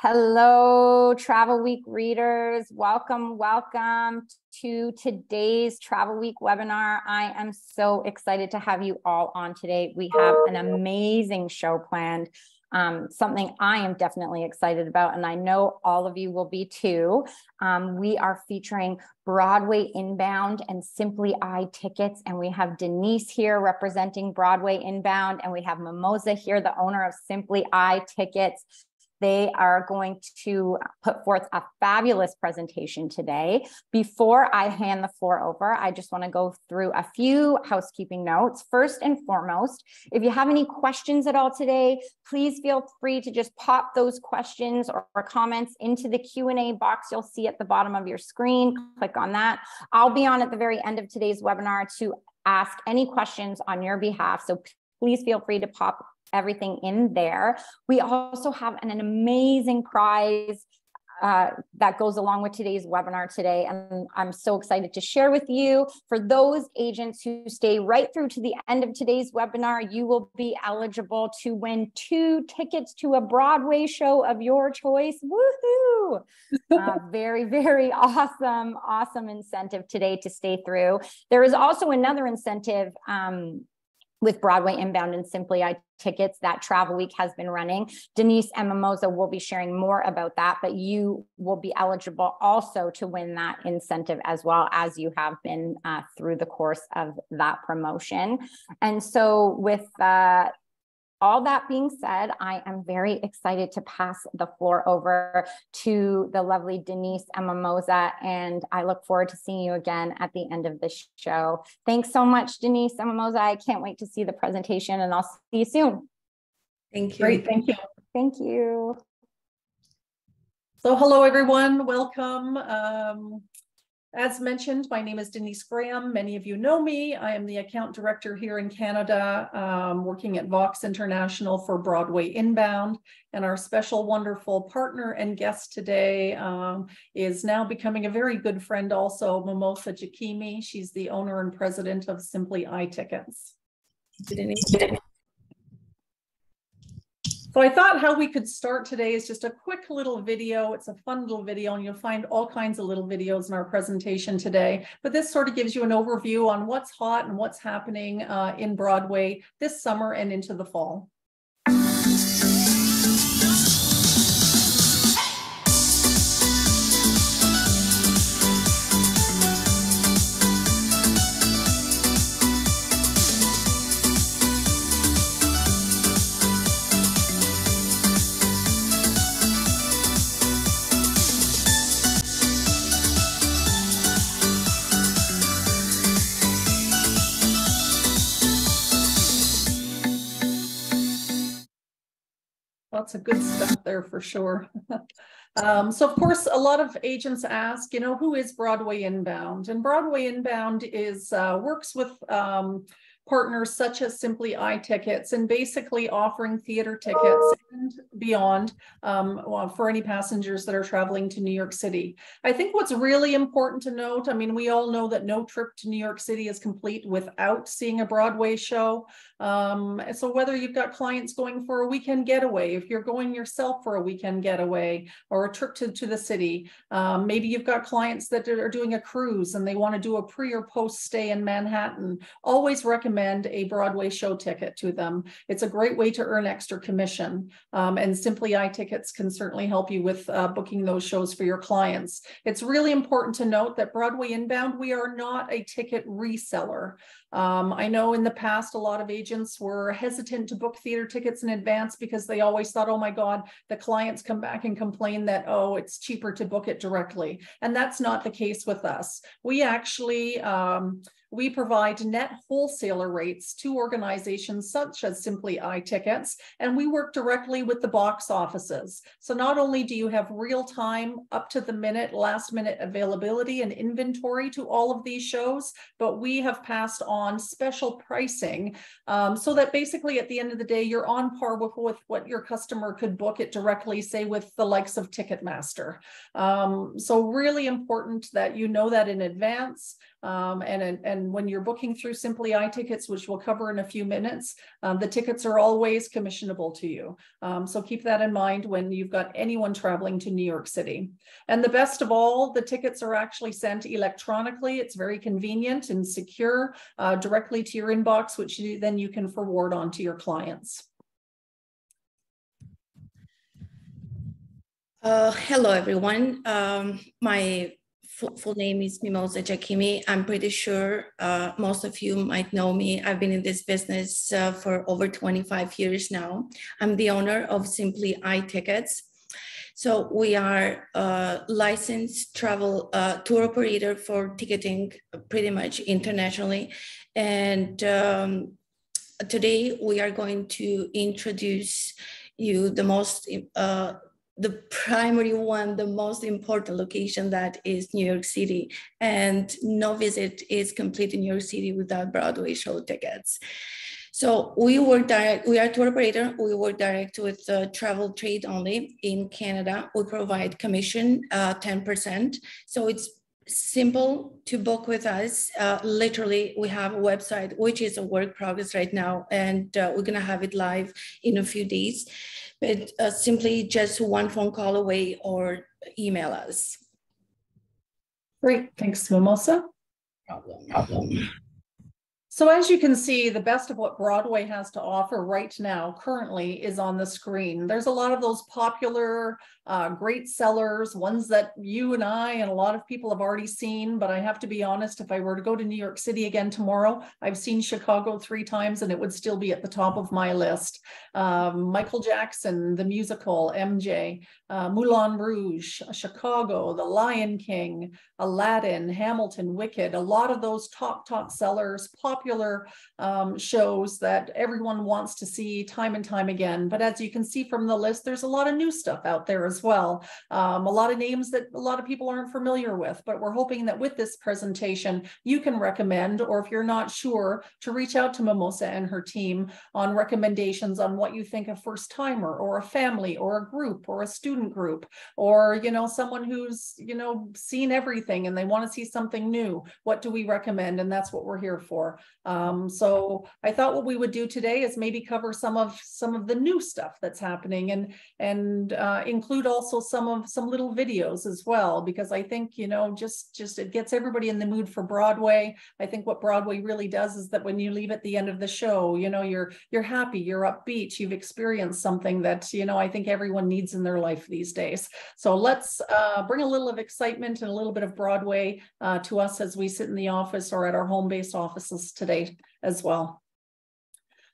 Hello, Travel Week readers. Welcome to today's Travel Week webinar. I am so excited to have you all on today. We have an amazing show planned, something I am definitely excited about, and I know all of you will be too. We are featuring Broadway Inbound and SimplyiTickets, and we have Denise here representing Broadway Inbound, and we have Mimoza here, the owner of SimplyiTickets. They are going to put forth a fabulous presentation today. Before I hand the floor over, I just want to go through a few housekeeping notes. First and foremost, if you have any questions at all today, please feel free to just pop those questions or comments into the Q&A box you'll see at the bottom of your screen. Click on that. I'll be on at the very end of today's webinar to ask any questions on your behalf. So please feel free to pop everything in there. We also have an amazing prize that goes along with today's webinar today, and I'm so excited to share with you. For those agents who stay right through to the end of today's webinar, you will be eligible to win 2 tickets to a Broadway show of your choice. Woohoo! Very, very awesome incentive today to stay through. There is also another incentive with Broadway Inbound and SimplyiTickets that Travel Week has been running. Denise and Mimoza will be sharing more about that, but you will be eligible also to win that incentive as well, as you have been through the course of that promotion. And so with all that being said, I am very excited to pass the floor over to the lovely Denise and Mimoza, and I look forward to seeing you again at the end of the show. Thanks so much, Denise and Mimoza. I can't wait to see the presentation, and I'll see you soon. Thank you. Great, thank you. Thank you. So hello, everyone. Welcome. As mentioned, my name is Denise Graham. Many of you know me. I am the account director here in Canada, working at Vox International for Broadway Inbound. And our special, wonderful partner and guest today is now becoming a very good friend also, Mimoza Jakimi. She's the owner and president of SimplyiTickets. So I thought how we could start today is just a quick little video. It's a fun little video, and you'll find all kinds of little videos in our presentation today. But this sort of gives you an overview on what's hot and what's happening in Broadway this summer and into the fall. Lots of good stuff there for sure. So of course, a lot of agents ask, you know, who is Broadway Inbound? And Broadway Inbound is works with partners such as SimplyiTickets, and basically offering theater tickets and beyond for any passengers that are traveling to New York City. I think what's really important to note, I mean, we all know that no trip to New York City is complete without seeing a Broadway show. So whether you've got clients going for a weekend getaway, if you're going yourself for a weekend getaway or a trip to the city, maybe you've got clients that are doing a cruise and they want to do a pre or post stay in Manhattan, always recommend a Broadway show ticket to them. It's a great way to earn extra commission, and SimplyiTickets can certainly help you with booking those shows for your clients. It's really important to note that Broadway Inbound, we are not a ticket reseller. I know in the past, a lot of agents were hesitant to book theater tickets in advance because they always thought, oh my God, the clients come back and complain that, oh, it's cheaper to book it directly. And that's not the case with us. We actually, we provide net wholesaler rates to organizations such as SimplyiTickets, and we work directly with the box offices. So not only do you have real-time, up-to-the-minute, last-minute availability and inventory to all of these shows, but we have passed on special pricing so that basically at the end of the day, you're on par with what your customer could book it directly, say with the likes of Ticketmaster. So really important that you know that in advance. And when you're booking through SimplyiTickets, which we'll cover in a few minutes, the tickets are always commissionable to you. So keep that in mind when you've got anyone traveling to New York City. And the best of all, the tickets are actually sent electronically. It's very convenient and secure, directly to your inbox, which then you can forward on to your clients. Hello, everyone. My full name is Mimoza Jakimi. I'm pretty sure most of you might know me. I've been in this business for over 25 years now. I'm the owner of SimplyiTickets. So we are a licensed travel tour operator for ticketing pretty much internationally. And today we are going to introduce you the primary one, the most important location, that is New York City. And no visit is complete in New York City without Broadway show tickets. So we work direct, we are a tour operator. We work direct with travel trade only in Canada. We provide commission 10%. So it's simple to book with us. Literally, we have a website, which is a work progress right now. And we're gonna have it live in a few days. But simply just one phone call away or email us. Great, thanks, Mimosa. Problem. So as you can see, the best of what Broadway has to offer right now currently is on the screen. There's a lot of those popular, great sellers, ones that you and I and a lot of people have already seen, but I have to be honest, if I were to go to New York City again tomorrow, I've seen Chicago 3 times and it would still be at the top of my list. Michael Jackson, the musical, MJ, Moulin Rouge, Chicago, The Lion King, Aladdin, Hamilton, Wicked, a lot of those top sellers, popular shows that everyone wants to see time and time again. But as you can see from the list, there's a lot of new stuff out there as well. A lot of names that a lot of people aren't familiar with, but we're hoping that with this presentation, you can recommend, or if you're not sure, to reach out to Mimosa and her team on recommendations on what you think a first timer or a family or a group or a student group, or, you know, someone who's, you know, seen everything and they want to see something new. What do we recommend? And that's what we're here for. So I thought what we would do today is maybe cover some of the new stuff that's happening, and include also some little videos as well, because I think, you know, just it gets everybody in the mood for Broadway. I think what Broadway really does is that when you leave at the end of the show, you know, you're happy, you're upbeat, you've experienced something that, you know, I think everyone needs in their life these days. So let's bring a little of excitement and a little bit of Broadway to us as we sit in the office or at our home-based offices today as well.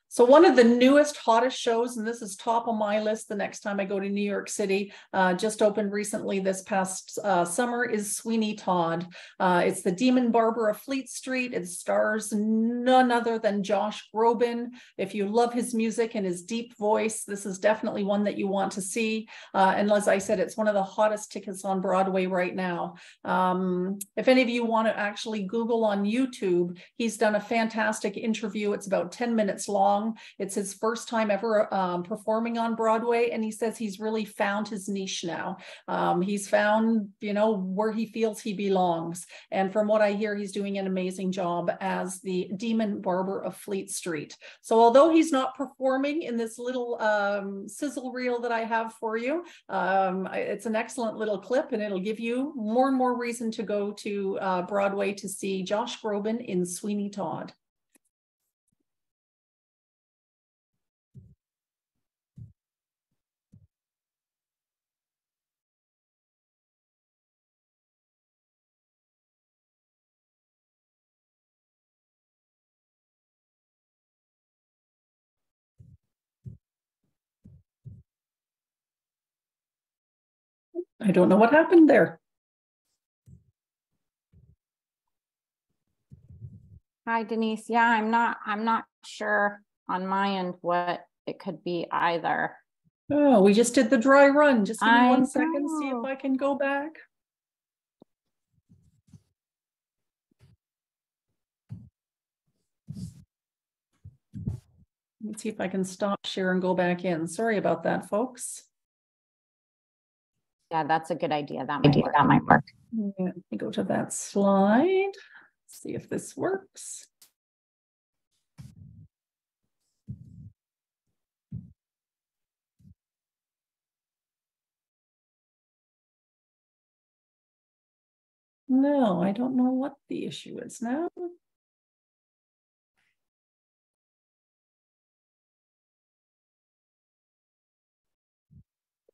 So one of the newest, hottest shows, and this is top of my list the next time I go to New York City, just opened recently this past summer, is Sweeney Todd. It's the Demon Barber of Fleet Street. It stars none other than Josh Groban. If you love his music and his deep voice, this is definitely one that you want to see. And as I said, it's one of the hottest tickets on Broadway right now. If any of you want to actually Google on YouTube, he's done a fantastic interview. It's about 10 minutes long. It's his first time ever performing on Broadway, and he says he's really found his niche now. He's found, you know, where he feels he belongs. And from what I hear, he's doing an amazing job as the Demon Barber of Fleet Street. So although he's not performing in this little sizzle reel that I have for you, it's an excellent little clip, and it'll give you more and more reason to go to Broadway to see Josh Groban in Sweeney Todd. I don't know what happened there. Hi, Denise. Yeah, I'm not sure on my end what it could be either. Oh, we just did the dry run. Just give me 1 second, see if I can go back. Let's see if I can stop share and go back in. Sorry about that, folks. Yeah, that's a good idea. That might work. Yeah, let me go to that slide. see if this works. No, I don't know what the issue is now.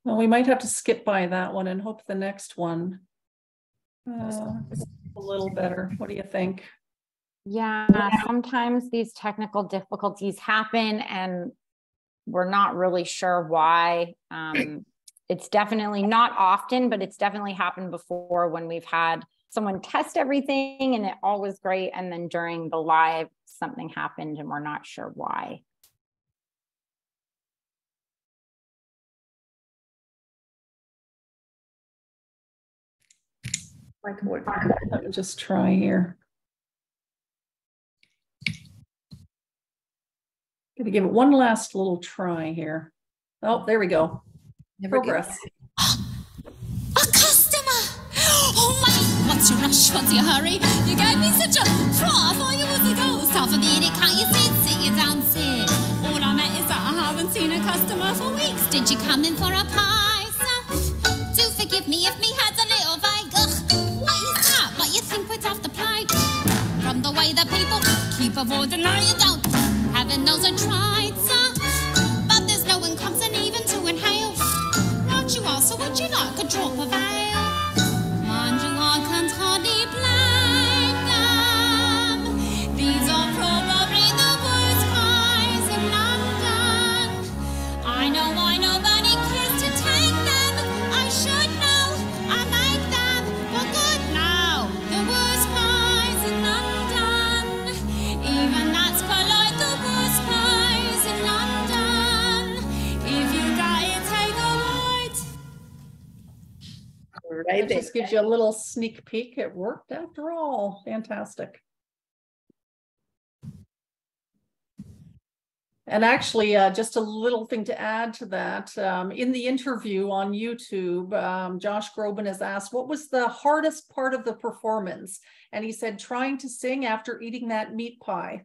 Well, we might have to skip by that one and hope the next one is a little better. What do you think? Yeah, sometimes these technical difficulties happen and we're not really sure why. It's definitely not often, but it's definitely happened before when we've had someone test everything and it all was great. And then during the live, something happened and we're not sure why. Let me just try here. Gonna give it one last little try here. Oh, there we go. Progress. A customer! Oh my, what's your rush? What's your hurry? You gave me such a froth. All you was a ghost. Half a minute, can't you sit down, sit. All I meant is that I haven't seen a customer for weeks. Did you come in for a pie, sir? Do forgive me if me head's a little vague. Ugh, what is that? What you think we'd have to play? From the way that people keep avoiding, no you don't. Heaven knows I tried, sir. But there's no one comes in even to inhale. Aren't you also, would you like a drop of ale? Mind you, I can't hardly blame them. These are probably the worst pies in London. I know nobody cares to take them. I should know, I make them for good now. The worst pies in London. Even that's quite like the worst pies in London. If you got it, take a bite. It just gives you a little sneak peek. It worked after all. Fantastic. And actually, just a little thing to add to that, in the interview on YouTube, Josh Groban is asked, what was the hardest part of the performance? And he said, trying to sing after eating that meat pie.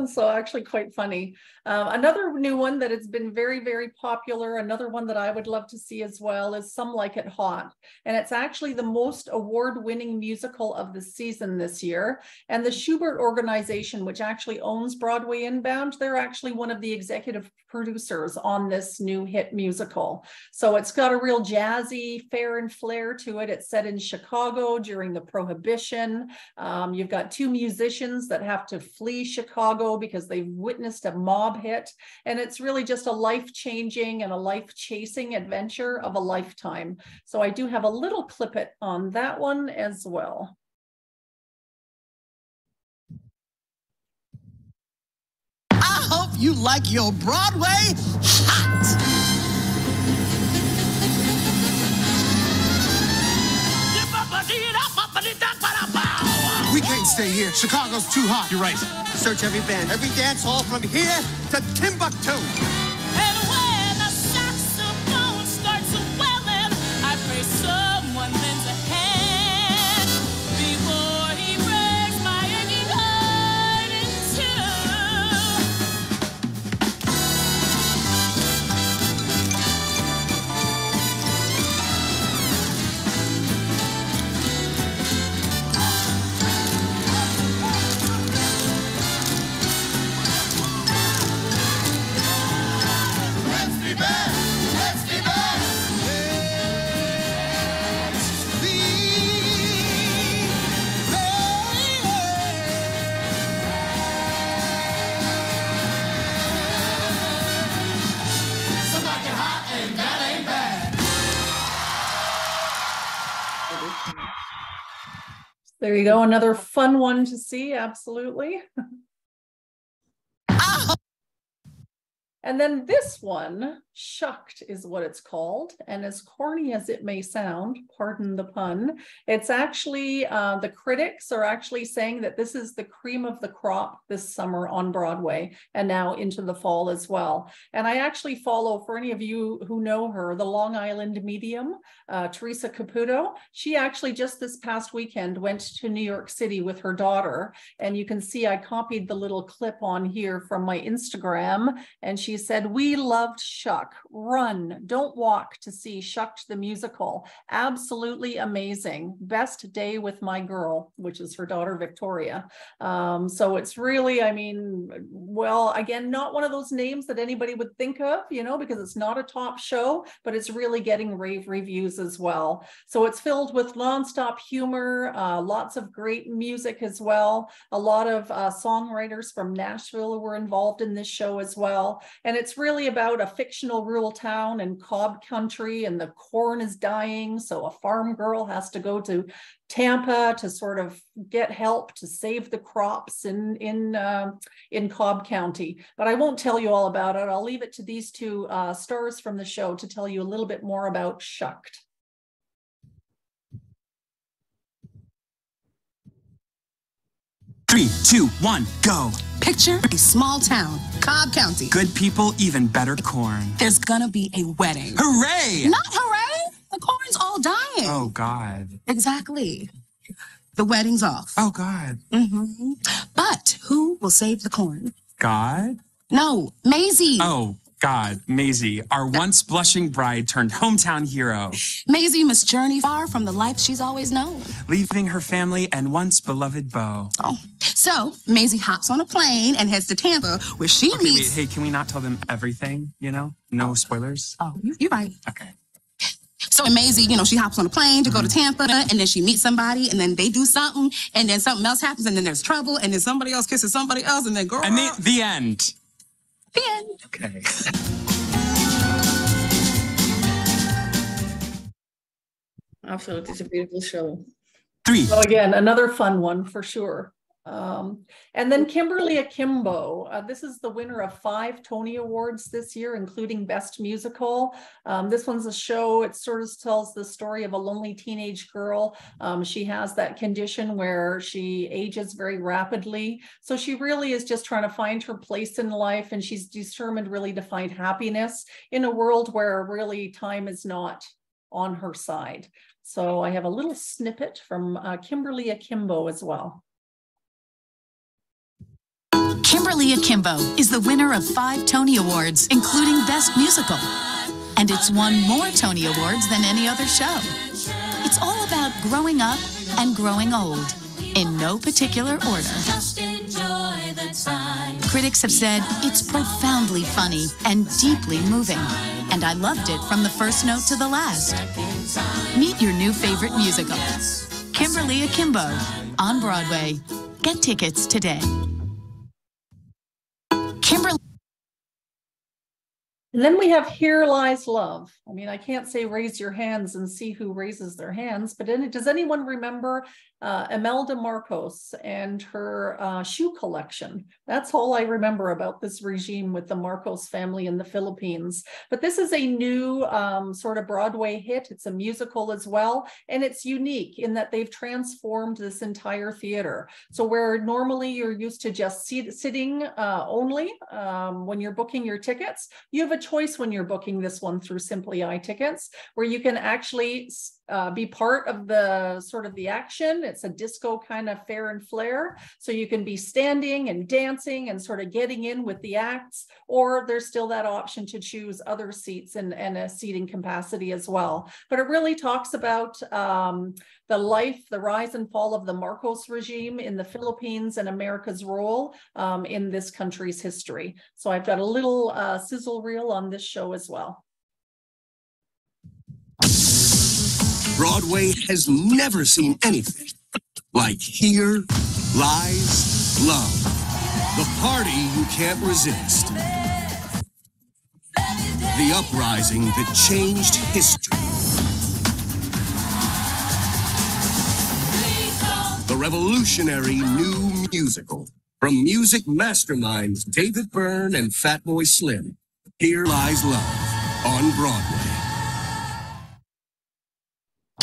So actually quite funny. Another new one that has been very, very popular, another one that I would love to see as well, is Some Like It Hot. And it's actually the most award-winning musical of the season this year. And the Schubert organization, which actually owns Broadway Inbound, they're actually one of the executive producers on this new hit musical. So it's got a real jazzy fair and flair to it. It's set in Chicago during the Prohibition. You've got two musicians that have to flee Chicago because they've witnessed a mob hit. And it's really just a life-changing and a life-chasing adventure of a lifetime. So I do have a little clip on that one as well. I hope you like your Broadway hot. We can't stay here. Chicago's too hot. You're right. Search every band, every dance hall from here to Timbuktu. And when the saxophone starts welling, I pray someone lends a hand before he breaks my aching heart in There you go. Another fun one to see. Absolutely. And then this one, Shucked is what it's called. And as corny as it may sound, pardon the pun, it's actually, the critics are actually saying that this is the cream of the crop this summer on Broadway and now into the fall as well. And I actually follow, for any of you who know her, the Long Island medium, Teresa Caputo. She actually just this past weekend went to New York City with her daughter. And you can see I copied the little clip on here from my Instagram. And she said, "We loved Shuck. Run, don't walk to see Shucked the musical. Absolutely amazing. Best day with my girl," which is her daughter, Victoria. So it's really, I mean, well, again, not one of those names that anybody would think of, you know, because it's not a top show, but it's really getting rave reviews as well. So it's filled with nonstop humor, lots of great music as well. A lot of songwriters from Nashville were involved in this show as well. And it's really about a fictional rural town in Cobb Country, and the corn is dying. So a farm girl has to go to Tampa to sort of get help to save the crops in Cobb County. But I won't tell you all about it. I'll leave it to these two stars from the show to tell you a little bit more about Shucked. 3, 2, 1, go. Picture a small town, Cobb County. Good people, even better corn. There's gonna be a wedding. Hooray! Not hooray! The corn's all dying. Oh, God. Exactly. The wedding's off. Oh, God. But who will save the corn? God? No, Maisie. Oh, God. Maisie, our once blushing bride turned hometown hero. Maisie must journey far from the life she's always known. Leaving her family and once beloved beau. Oh. So Maisie hops on a plane and heads to Tampa, where she meets... Wait, hey, can we not tell them everything, you know? No spoilers? Oh, you're right. Okay. So Maisie, you know, she hops on a plane to go to Tampa, and then she meets somebody, and then they do something, and then something else happens, and then there's trouble, and then somebody else kisses somebody else, and then girl... And the end. The end. Okay. Absolutely, it's a beautiful show. 3. So again, another fun one for sure. And then Kimberly Akimbo. This is the winner of 5 Tony Awards this year, including Best Musical. This one's a show. It sort of tells the story of a lonely teenage girl. She has that condition where she ages very rapidly. So she really is just trying to find her place in life, and she's determined really to find happiness in a world where really time is not on her side. So I have a little snippet from Kimberly Akimbo as well. Kimberly Akimbo is the winner of 5 Tony Awards, including Best Musical. And it's won more Tony Awards than any other show. It's all about growing up and growing old, in no particular order. Just enjoy the time. Critics have said it's profoundly funny and deeply moving. And I loved it from the first note to the last. Meet your new favorite musical, Kimberly Akimbo, on Broadway. Get tickets today. Kimberly. And then we have Here Lies Love. I mean, I can't say raise your hands and see who raises their hands, but does anyone remember Imelda Marcos and her shoe collection? That's all I remember about this regime with the Marcos family in the Philippines. But this is a new sort of Broadway hit. It's a musical as well. And it's unique in that they've transformed this entire theater. So where normally you're used to just sitting only when you're booking your tickets, you have a choice when you're booking this one through SimplyiTickets, where you can actually be part of the sort of the action. It's a disco kind of fair and flare. So you can be standing and dancing and sort of getting in with the acts, or there's still that option to choose other seats and a seating capacity as well. But it really talks about the life, the rise and fall of the Marcos regime in the Philippines and America's role in this country's history. So I've got a little sizzle reel on this show as well. Broadway has never seen anything like Here Lies Love, the party you can't resist, the uprising that changed history, the revolutionary new musical from music masterminds David Byrne and Fatboy Slim. Here Lies Love on Broadway.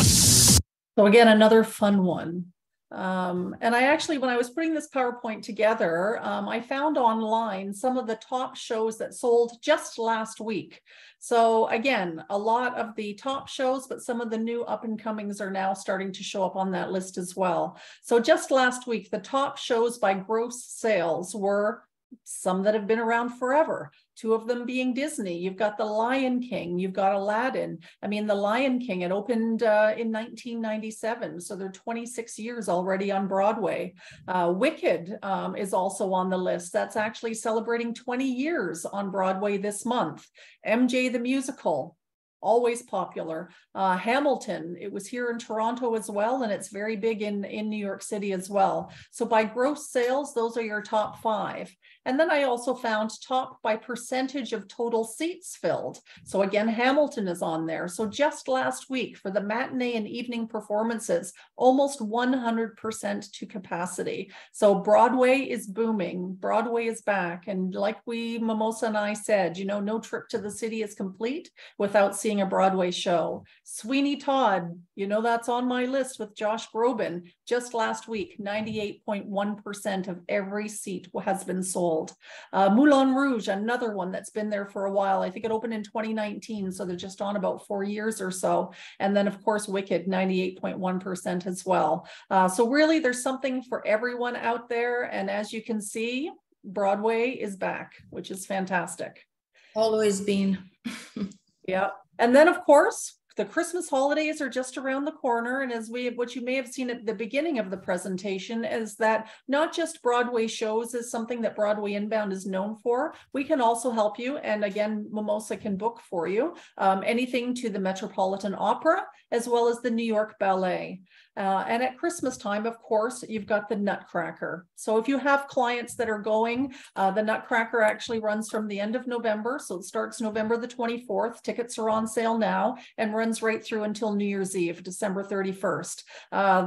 So again, another fun one. And I actually, when I was putting this PowerPoint together, I found online some of the top shows that sold just last week. So again, a lot of the top shows, but some of the new up and comings are now starting to show up on that list as well. So just last week, the top shows by gross sales were some that have been around forever. Two of them being Disney. You've got The Lion King, you've got Aladdin. I mean, The Lion King, it opened in 1997, so they're 26 years already on Broadway. Wicked is also on the list. That's actually celebrating 20 years on Broadway this month. MJ the Musical, always popular. Hamilton, it was here in Toronto as well, and it's very big in New York City as well. So by gross sales, those are your top 5. And then I also found top by percentage of total seats filled. So again, Hamilton is on there. So just last week for the matinee and evening performances, almost 100% to capacity. So Broadway is booming. Broadway is back. And like Mimoza and I said, you know, no trip to the city is complete without seeing a Broadway show. Sweeney Todd, you know, that's on my list with Josh Groban. Just last week, 98.1% of every seat has been sold. Moulin Rouge, another one that's been there for a while. I think it opened in 2019, so they're just on about 4 years or so. And then, of course, Wicked, 98.1% as well. So really, there's something for everyone out there. And as you can see, Broadway is back, which is fantastic. Always been. Yeah. And then, of course, the Christmas holidays are just around the corner. And what you may have seen at the beginning of the presentation is that not just Broadway shows is something that Broadway Inbound is known for. We can also help you. And again, Mimoza can book for you anything to the Metropolitan Opera, as well as the New York Ballet. And at Christmas time, of course, you've got the Nutcracker. So if you have clients that are going, the Nutcracker actually runs from the end of November. So it starts November the 24th. Tickets are on sale now and runs right through until New Year's Eve, December 31st.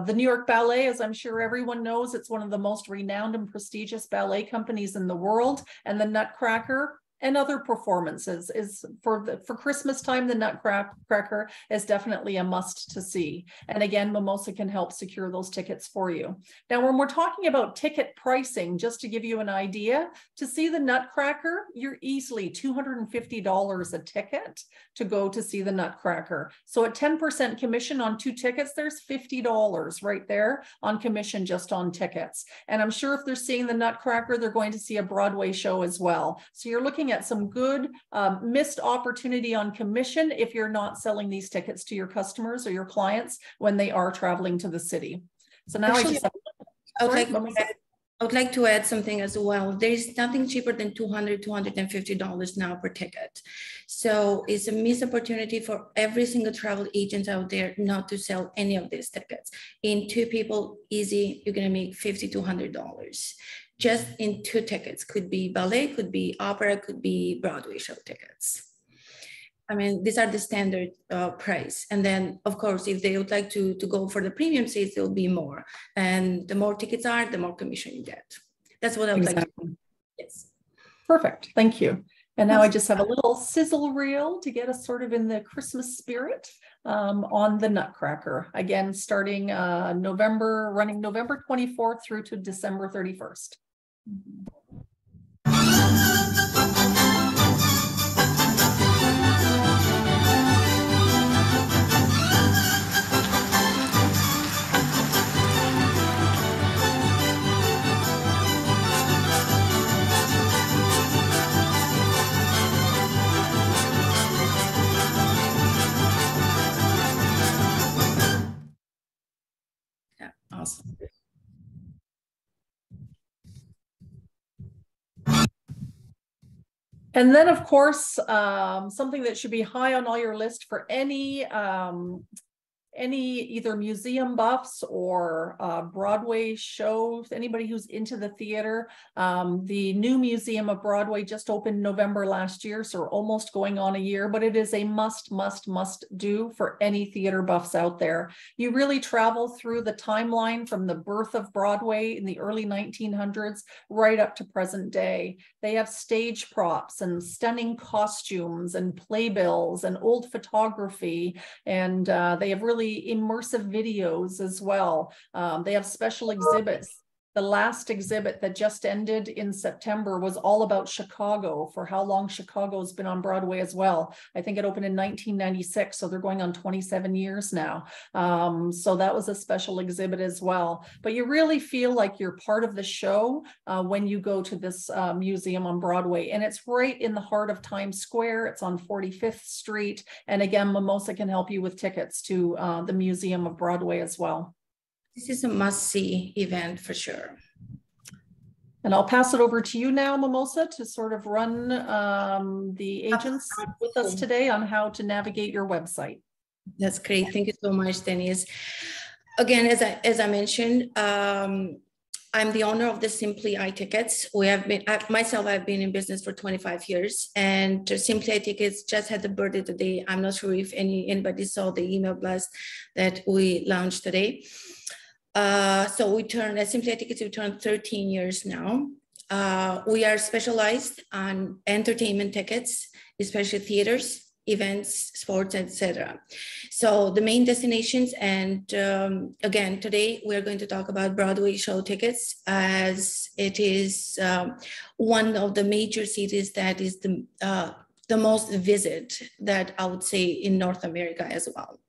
The New York Ballet, as I'm sure everyone knows, it's one of the most renowned and prestigious ballet companies in the world. And the Nutcracker and other performances is for Christmas time. The Nutcracker is definitely a must to see. And again, Mimoza can help secure those tickets for you. Now, when we're talking about ticket pricing, just to give you an idea, to see the Nutcracker, you're easily $250 a ticket to go to see the Nutcracker. So at 10% commission on 2 tickets, there's $50 right there on commission just on tickets. And I'm sure if they're seeing the Nutcracker, they're going to see a Broadway show as well. So you're looking at some good missed opportunity on commission if you're not selling these tickets to your customers or your clients when they are traveling to the city. So now Actually, I would like to add something as well. There is nothing cheaper than $200, $250 now per ticket. So it's a missed opportunity for every single travel agent out there not to sell any of these tickets. In 2 people, easy, you're gonna make $50 to $100. Just in 2 tickets. Could be ballet, could be opera, could be Broadway show tickets. I mean, these are the standard price. And then, of course, if they would like to go for the premium seats, there will be more. And the more tickets are, the more commission you get. That's what I would like to do. Yes. Perfect. Thank you. And now I just have a little sizzle reel to get us sort of in the Christmas spirit on the Nutcracker. Again, starting running November 24th through to December 31st. Yeah, awesome. And then, of course, something that should be high on all your list for any any either museum buffs or Broadway shows, anybody who's into the theater. The new Museum of Broadway just opened November last year, so we're almost going on a year, but it is a must do for any theater buffs out there. You really travel through the timeline from the birth of Broadway in the early 1900s right up to present day. They have stage props and stunning costumes and playbills and old photography, and they have really immersive videos as well. They have special exhibits. The last exhibit that just ended in September was all about Chicago, for how long Chicago's been on Broadway as well. I think it opened in 1996, so they're going on 27 years now. So that was a special exhibit as well. But you really feel like you're part of the show when you go to this museum on Broadway. And it's right in the heart of Times Square. It's on 45th Street. And again, Mimoza can help you with tickets to the Museum of Broadway as well. This is a must-see event for sure. And I'll pass it over to you now, Mimoza, to sort of run the agents with us today on how to navigate your website. That's great. Thank you so much, Denise. Again, as I mentioned, I'm the owner of the SimplyiTickets. I've been in business for 25 years, and SimplyiTickets just had the birthday today. I'm not sure if anybody saw the email blast that we launched today. So we turned, at SimplyiTickets, we turned 13 years now. We are specialized on entertainment tickets, especially theaters, events, sports, etc. So the main destinations, and again, today we're going to talk about Broadway show tickets, as it is one of the major cities that is the most visited, that I would say, in North America as well.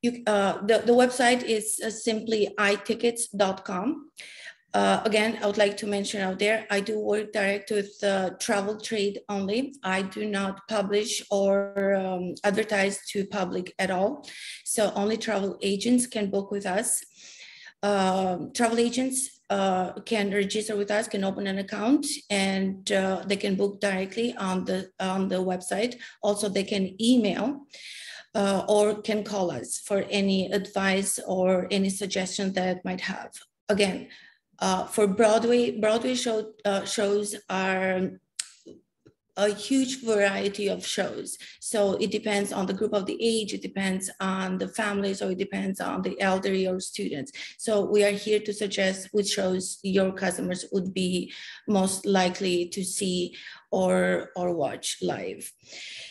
The website is SimplyiTickets.com. Again, I would like to mention out there, I do work direct with travel trade only. I do not publish or advertise to public at all. So only travel agents can book with us. Travel agents can register with us, can open an account, and they can book directly on the website. Also, they can email or can call us for any advice or any suggestion that might have. Again, for Broadway shows are a huge variety of shows. So it depends on the group of the age, it depends on the families, or it depends on the elderly or students. So we are here to suggest which shows your customers would be most likely to see or watch live.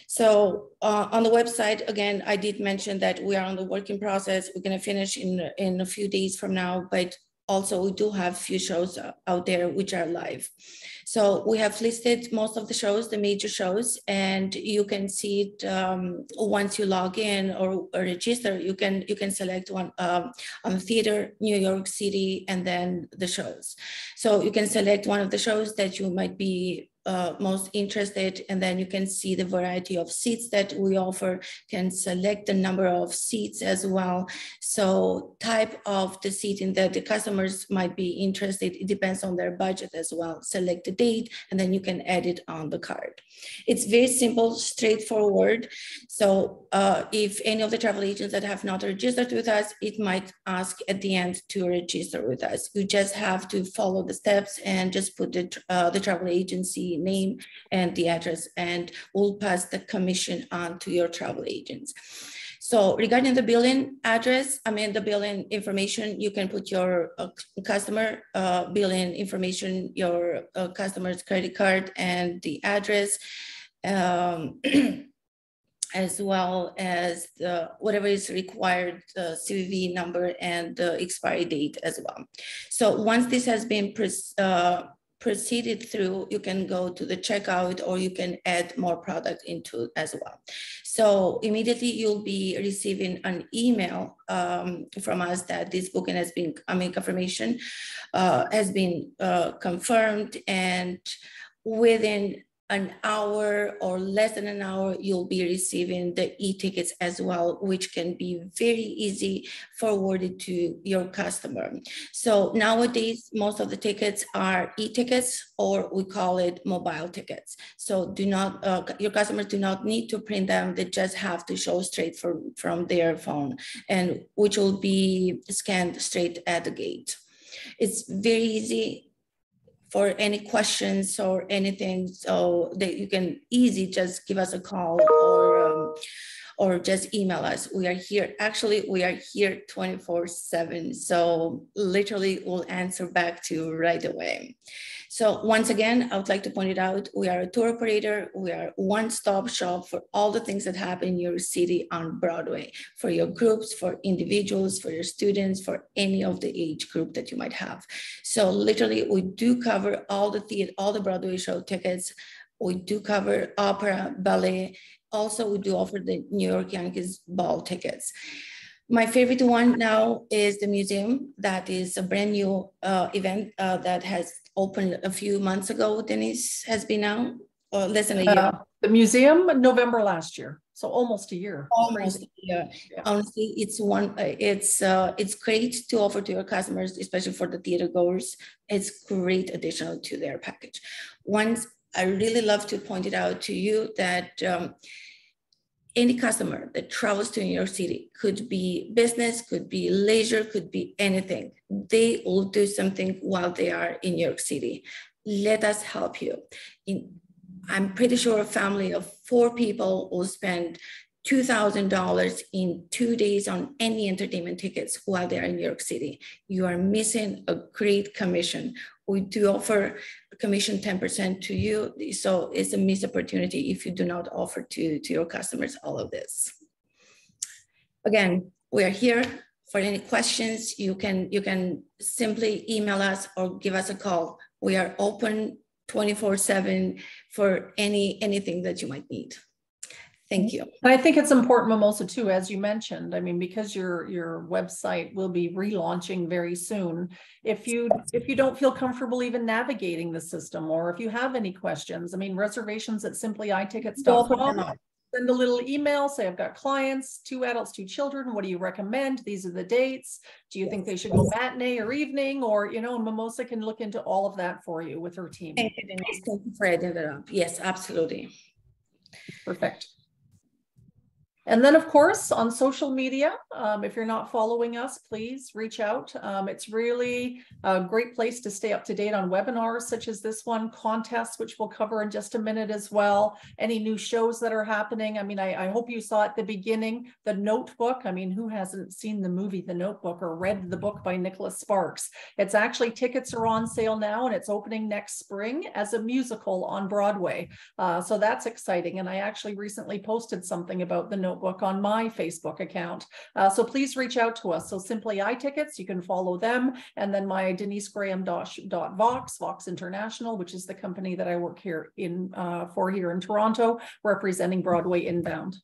So on the website, again, I did mention that we are on the working process. We're gonna finish in a few days from now, but also we do have a few shows out there which are live. So we have listed most of the shows, the major shows, and you can see it once you log in or register. You can select one on the theater, New York City, and then the shows. So you can select one of the shows that you might be most interested, and then you can see the variety of seats that we offer, can select the number of seats as well. So type of the seating that the customers might be interested, it depends on their budget as well. Select the date, and then you can add it on the card. It's very simple, straightforward. So if any of the travel agents that have not registered with us, it might ask at the end to register with us. You just have to follow the steps and just put the travel agency name and the address, and we'll pass the commission on to your travel agents. So regarding the billing address, the billing information, you can put your customer billing information, your customer's credit card, and the address, as well as whatever is required, the CVV number and the expiry date as well. So once this has been proceeded through, you can go to the checkout, or you can add more product into as well. So immediately you'll be receiving an email from us that this booking has been, confirmation has been confirmed, and within an hour or less than an hour, you'll be receiving the e-tickets as well, which can be very easy forwarded to your customer. So nowadays, most of the tickets are e-tickets, or we call it mobile tickets. So do not, your customers do not need to print them. They just have to show straight from their phone, and which will be scanned straight at the gate. It's very easy. For any questions or anything, so that you can easy just give us a call or just email us. We are here. Actually, we are here 24/7. So literally we'll answer back to you right away. So once again, I would like to point it out, we are a tour operator. We are a one-stop shop for all the things that happen in your city on Broadway, for your groups, for individuals, for your students, for any of the age group that you might have. So literally, we do cover all the Broadway show tickets. We do cover opera, ballet. Also, we do offer the New York Yankees ball tickets. My favorite one now is the museum. That is a brand new event that has opened a few months ago. Denise, has been out, or less than a year. The museum, November last year, so almost a year. Almost a year. Yeah. Honestly, it's great to offer to your customers, especially for the theater goers. It's great additional to their package. Once, I really love to point it out to you that any customer that travels to New York City, could be business, could be leisure, could be anything. They will do something while they are in New York City. Let us help you. I'm pretty sure a family of 4 people will spend $2,000 in 2 days on any entertainment tickets while they're in New York City. You are missing a great commission. We do offer commission 10% to you. So it's a missed opportunity if you do not offer to your customers all of this. Again, we are here for any questions. You can simply email us or give us a call. We are open 24/7 for anything that you might need. Thank you. And I think it's important, Mimoza, too, as you mentioned, I mean, because your website will be relaunching very soon. If you don't feel comfortable even navigating the system, or if you have any questions, I mean, reservations at SimplyiTickets.com. Send a little email, say, I've got clients, 2 adults, 2 children. What do you recommend? These are the dates. Do you think they should go matinee or evening? Or, you know, Mimoza can look into all of that for you with her team. Thank you, Denise. Thank you for adding that up. Yes, absolutely. Perfect. And then, of course, on social media, if you're not following us, please reach out. It's really a great place to stay up to date on webinars such as this one, contests, which we'll cover in just a minute as well. Any new shows that are happening. I mean, I hope you saw at the beginning, The Notebook. I mean, who hasn't seen the movie The Notebook or read the book by Nicholas Sparks? It's actually, tickets are on sale now, and it's opening next spring as a musical on Broadway. So that's exciting. And I actually recently posted something about The Notebook on my Facebook account. So please reach out to us. So SimplyiTickets, you can follow them. And then my Denise Graham Vox International, which is the company that I work here in Toronto, representing Broadway Inbound.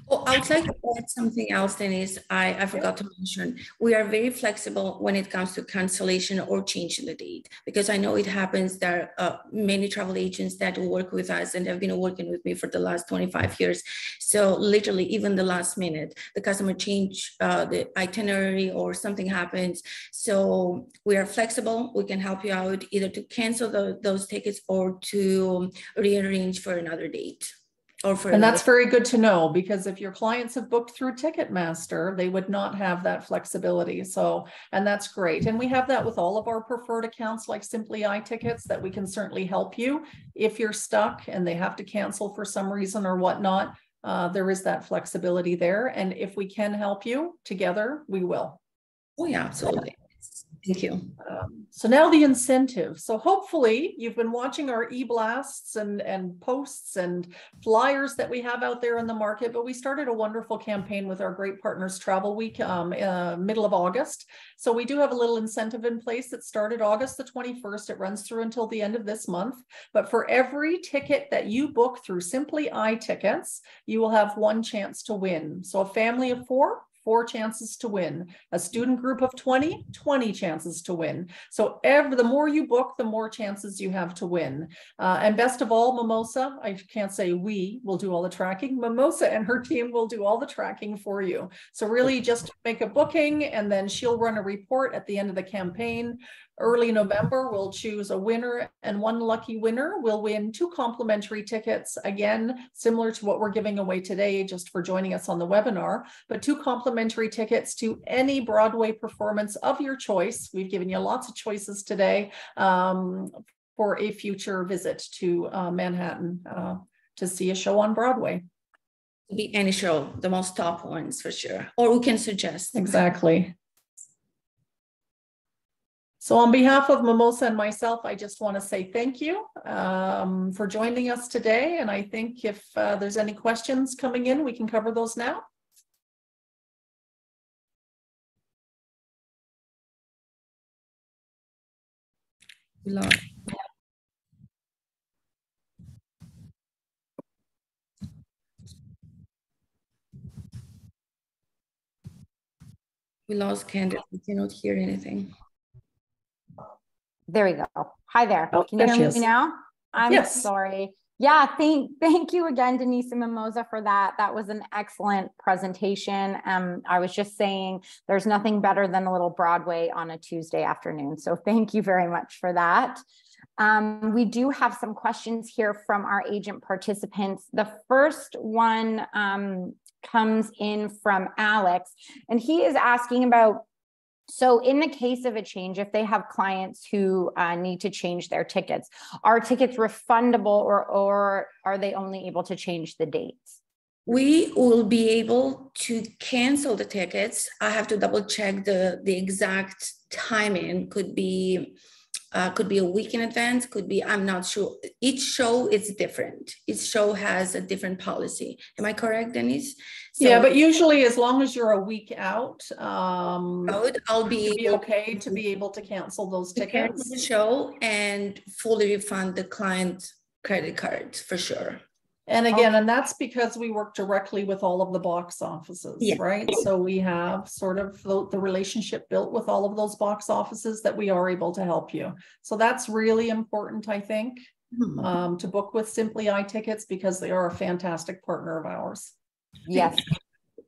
Well, I would like to add something else, Denise. I forgot to mention. We are very flexible when it comes to cancellation or changing the date, because I know it happens. There are many travel agents that work with us and have been working with me for the last 25 years. So literally, even the last minute, the customer change the itinerary or something happens. So we are flexible. We can help you out either to cancel those tickets or to rearrange for another date. And that's very good to know, because if your clients have booked through Ticketmaster, they would not have that flexibility. So, and that's great. And we have that with all of our preferred accounts like SimplyiTickets, that we can certainly help you if you're stuck and they have to cancel for some reason or whatnot. There is that flexibility there. And if we can help you together, we will. Oh, yeah, absolutely. Thank you. So now the incentive. So hopefully you've been watching our e-blasts and posts and flyers that we have out there in the market, but we started a wonderful campaign with our great partners, Travelweek, middle of August. So we do have a little incentive in place that started August the 21st. It runs through until the end of this month. But for every ticket that you book through SimplyiTickets, you will have 1 chance to win. So a family of 4 4 chances to win. A student group of 20, 20 chances to win. So the more you book, the more chances you have to win. And best of all, Mimoza, I can't say we will do all the tracking. Mimoza and her team will do all the tracking for you. So really just make a booking, and then she'll run a report at the end of the campaign. Early November, we'll choose a winner, and one lucky winner will win 2 complimentary tickets. Again, similar to what we're giving away today, just for joining us on the webinar, but 2 complimentary tickets to any Broadway performance of your choice. We've given you lots of choices today for a future visit to Manhattan to see a show on Broadway. Be any show, the most top ones for sure, or we can suggest. Exactly. So on behalf of Mimoza and myself, I just want to say thank you for joining us today. And I think if there's any questions coming in, we can cover those now. We lost Candace. We cannot hear anything. There we go. Hi there. Oh, Can you there hear she me is. now? I'm Yes. sorry. Yeah, thank you again, Denise and Mimoza, for that. That was an excellent presentation. I was just saying there's nothing better than a little Broadway on a Tuesday afternoon. So thank you very much for that. We do have some questions here from our agent participants. The first one comes in from Alex, and he is asking about, so in the case of a change, if they have clients who need to change their tickets, are tickets refundable, or are they only able to change the dates? We will be able to cancel the tickets. I have to double check the exact timing. Could be a week in advance, could be, I'm not sure. Each show is different. Each show has a different policy. Am I correct, Denise? So, yeah, but usually as long as you're a week out, I'll be okay to be able to cancel those tickets. Cancel the show and fully refund the client credit card for sure. And again, and that's because we work directly with all of the box offices, yeah. Right? So we have sort of the relationship built with all of those box offices that we are able to help you. So that's really important, I think, to book with SimplyiTickets, because they are a fantastic partner of ours. Yes,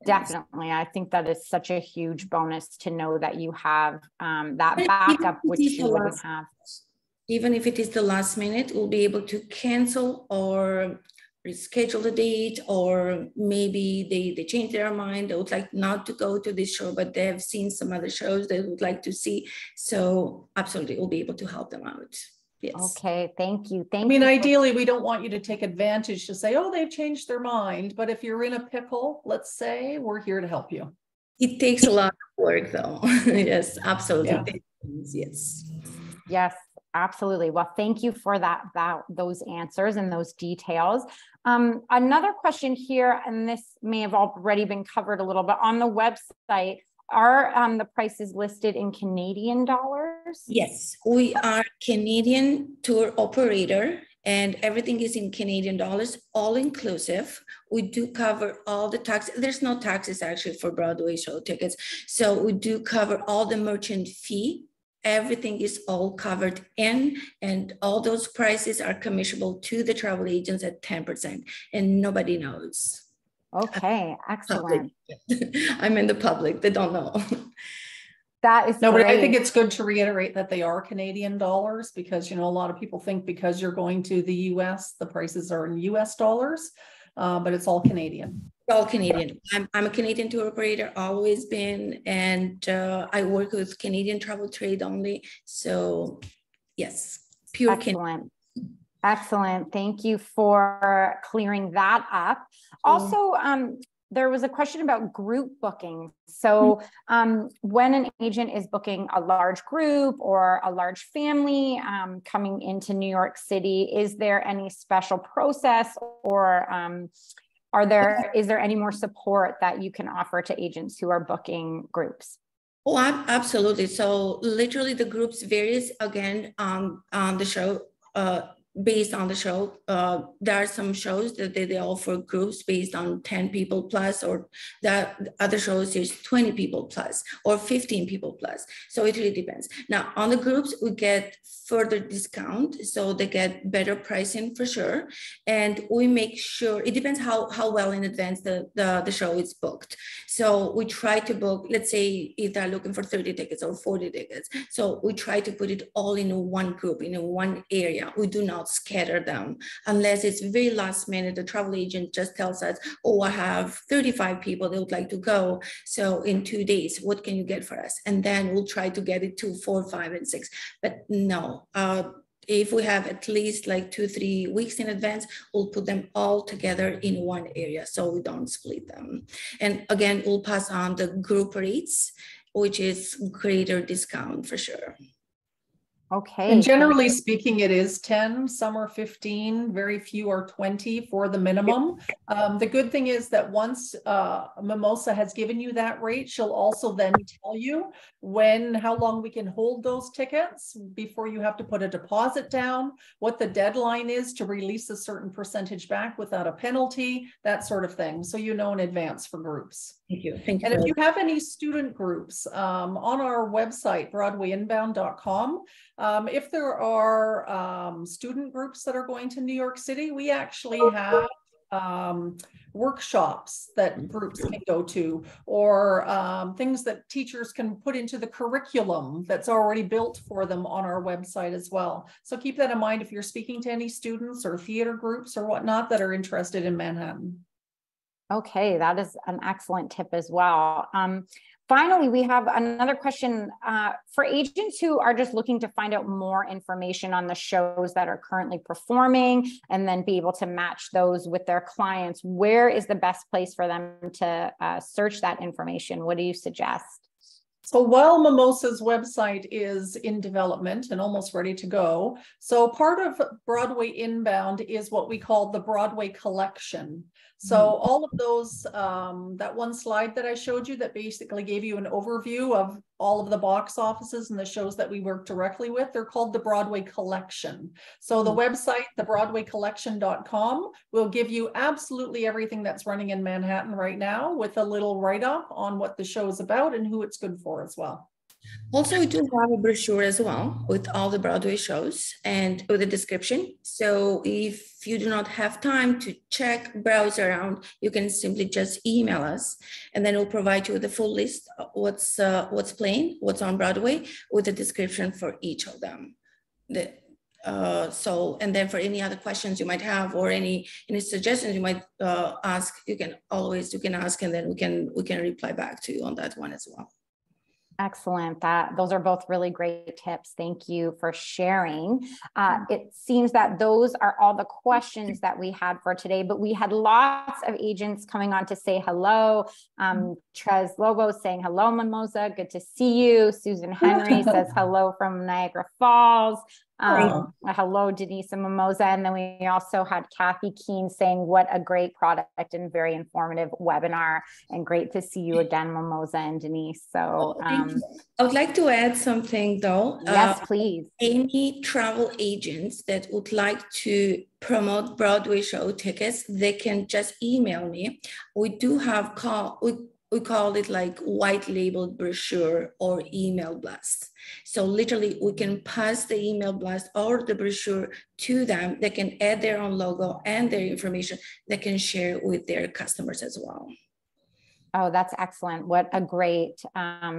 definitely. I think that is such a huge bonus to know that you have that backup, which you wouldn't have. Even if it is the last minute, we'll be able to cancel or reschedule the date, or maybe they change their mind. They would like not to go to this show, but they have seen some other shows they would like to see. So absolutely, we'll be able to help them out. Yes. Okay, thank you. I mean, ideally, we don't want you to take advantage to say, oh, they've changed their mind. But if you're in a pickle, let's say, we're here to help you. It takes a lot of work though. Yes, absolutely. Yeah. Yes. Yes, absolutely. Well, thank you for those answers and those details. Another question here, and this may have already been covered a little bit on the website. Are the prices listed in Canadian dollars? Yes, we are Canadian tour operator, and everything is in Canadian dollars, all inclusive. We do cover all the taxes. There's no taxes actually for Broadway show tickets. So we do cover all the merchant fee. Everything is all covered in, and all those prices are commissionable to the travel agents at 10%, and nobody knows. Okay, excellent. I'm in the public, they don't know. That is no, great. but I think it's good to reiterate that they are Canadian dollars, because, you know, a lot of people think because you're going to the US, the prices are in US dollars, but it's all Canadian. All Canadian. I'm a Canadian tour operator, always been, and I work with Canadian travel trade only. So yes, pure excellent. Excellent. Thank you for clearing that up. Also, there was a question about group booking. So when an agent is booking a large group or a large family coming into New York City, is there any special process, or is there any more support that you can offer to agents who are booking groups? Oh, absolutely. So literally the groups varies again on the show. based on the show. There are some shows that they offer groups based on 10 people plus, or the other shows is 20 people plus or 15 people plus. So it really depends. Now on the groups, we get further discount. So they get better pricing for sure. And we make sure, it depends how well in advance the show is booked. So we try to book, let's say if they're looking for 30 tickets or 40 tickets. So we try to put it all in one group, in one area. We do not scatter them unless it's very last minute. The travel agent just tells us, oh, I have 35 people that would like to go. So in 2 days, what can you get for us? And then we'll try to get it to 4, 5, and 6. But no, if we have at least like 2-3 weeks in advance, we'll put them all together in one area so we don't split them. And again, we'll pass on the group rates, which is greater discount for sure. Okay. And generally speaking, it is 10, some are 15, very few are 20 for the minimum. The good thing is that once Mimoza has given you that rate, she'll also then tell you how long we can hold those tickets before you have to put a deposit down, what the deadline is to release a certain percentage back without a penalty, that sort of thing. So you know in advance for groups. Thank you. Thank you. And if you have any student groups on our website, broadwayinbound.com, if there are student groups that are going to New York City, we actually have workshops that groups can go to, or things that teachers can put into the curriculum that's already built for them on our website as well. So keep that in mind if you're speaking to any students or theater groups or whatnot that are interested in Manhattan. Okay, that is an excellent tip as well. Finally, we have another question for agents who are just looking to find out more information on the shows that are currently performing and then be able to match those with their clients. Where is the best place for them to search that information? What do you suggest? So while Mimoza's website is in development and almost ready to go, so part of Broadway Inbound is what we call the Broadway Collection. So all of those, that one slide that I showed you that basically gave you an overview of all of the box offices and the shows that we work directly with, they're called the Broadway Collection. So the website, thebroadwaycollection.com, will give you absolutely everything that's running in Manhattan right now with a little write-up on what the show is about and who it's good for as well. Also, we do have a brochure as well with all the Broadway shows and with a description. So if you do not have time to browse around, you can simply just email us, and then we'll provide you with a full list of what's playing, what's on Broadway, with a description for each of them. And then for any other questions you might have or any suggestions you might ask, you can ask, and then we can reply back to you on that one as well. Excellent. Those are both really great tips. Thank you for sharing. It seems that those are all the questions that we had for today, but we had lots of agents coming on to say hello. Trez Lobo saying hello, Mimoza. Good to see you. Susan Henry says hello from Niagara Falls. Hello, Denise and Mimoza. And then we also had Kathy Keene saying, what a great product and very informative webinar, and great to see you again, Mimoza and Denise. So I would like to add something though. Yes, please. Any travel agents that would like to promote Broadway show tickets, they can just email me. We do have we call it like white labeled brochure or email blast. So literally we can pass the email blast or the brochure to them. They can add their own logo and their information. They can share with their customers as well. Oh, that's excellent. What a great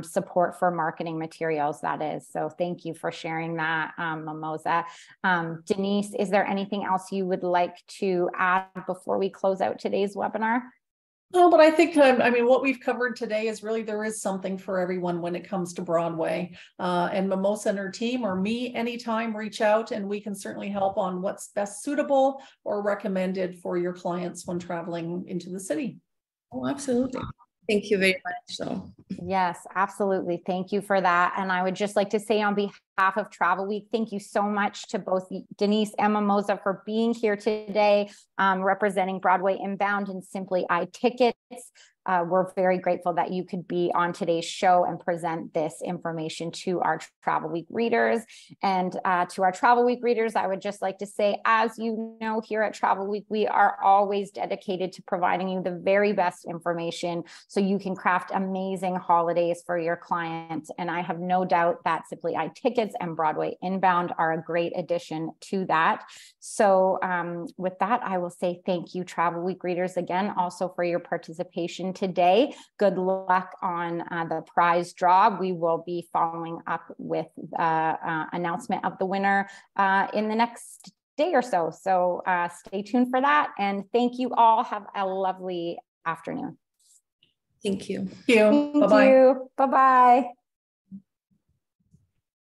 support for marketing materials that is. So thank you for sharing that, Mimoza. Denise, is there anything else you would like to add before we close out today's webinar? No, but I think, I mean, what we've covered today is really, there is something for everyone when it comes to Broadway. And Mimoza and her team, or me, anytime, reach out and we can certainly help on what's best suitable or recommended for your clients when traveling into the city. Oh, absolutely. Thank you very much. So yes, absolutely. Thank you for that. And I would just like to say on behalf of Travel Week, thank you so much to both Denise and Mimoza for being here today, representing Broadway Inbound and SimplyiTickets. We're very grateful that you could be on today's show and present this information to our Travel Week readers. And to our Travel Week readers, I would just like to say, as you know, here at Travel Week, we are always dedicated to providing you the very best information so you can craft amazing holidays for your clients. And I have no doubt that SimplyiTickets and Broadway Inbound are a great addition to that. So with that, I will say thank you, Travel Week readers, again, also for your participation today. Good luck on the prize draw. We will be following up with announcement of the winner in the next day or so. So stay tuned for that. And thank you all. Have a lovely afternoon. Thank you. Thank you. Bye-bye. Bye-bye.